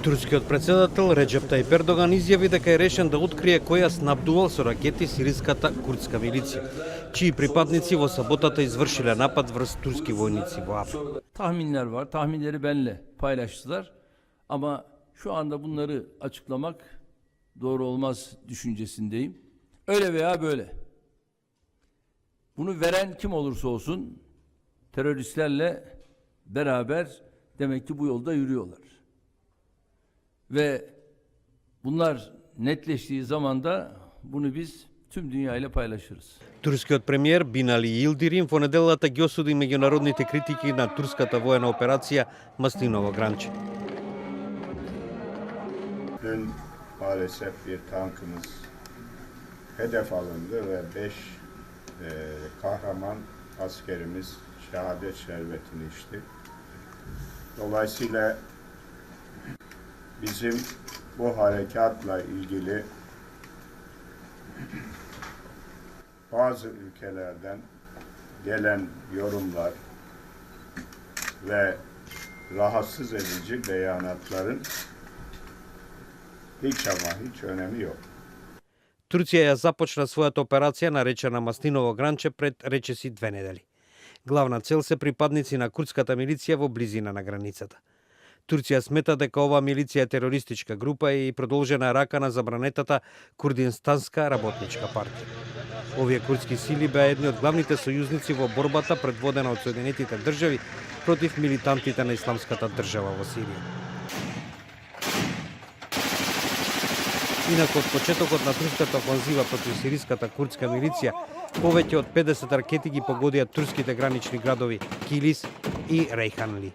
Турскиот председател Реджеп Тајип Ердоган изјави дека е решен да открие кој ја снабдувал со ракети сириската курдска милиција, чии припадници во саботата извршиле напад врз турски војници во Afrin. Tahminler var. Tahminleri benimle paylaştılar. Ama şu anda bunları açıklamak doğru olmaz düşüncesindeyim. Öyle veya böyle. Bunu veren kim olursa olsun teröristlerle beraber demek ki bu yolda yürüyorlar. Ve bunlar netleştiği zaman da bunu biz tüm dünyayla paylaşırız. Турскиот премиер Бинали Йилдирим во неделата ги осуди меѓународните критики на турската воена операција Маслиново Гранче. Dün maalesef bir tankımız hedef alındı ve 5 kahraman askerimiz şehadet şerbetini içti. Dolayısıyla bizim bu harekatla ilgili bazı ülkelerden gelen yorumlar ve rahatsız edici beyanatların hiç önemi yok. Турција ја започна својата операција наречена Маслиново Гранче пред речиси 2 недели. Главна цел се припадници на курдската милиција во близина на границата. Турција смета дека оваа милиција е терористичка група и продолжена рака на забранетата Курдистанска работничка партија. Овие курдски сили беа едни од главните сојузници во борбата предводена од Соединетите држави против милитантите на Исламската држава во Сирија. Инаку од почетокот на турската офанзива против сириската курдска милиција, повеќе од 50 ракети ги погодија турските гранични градови Килис и Рейханли.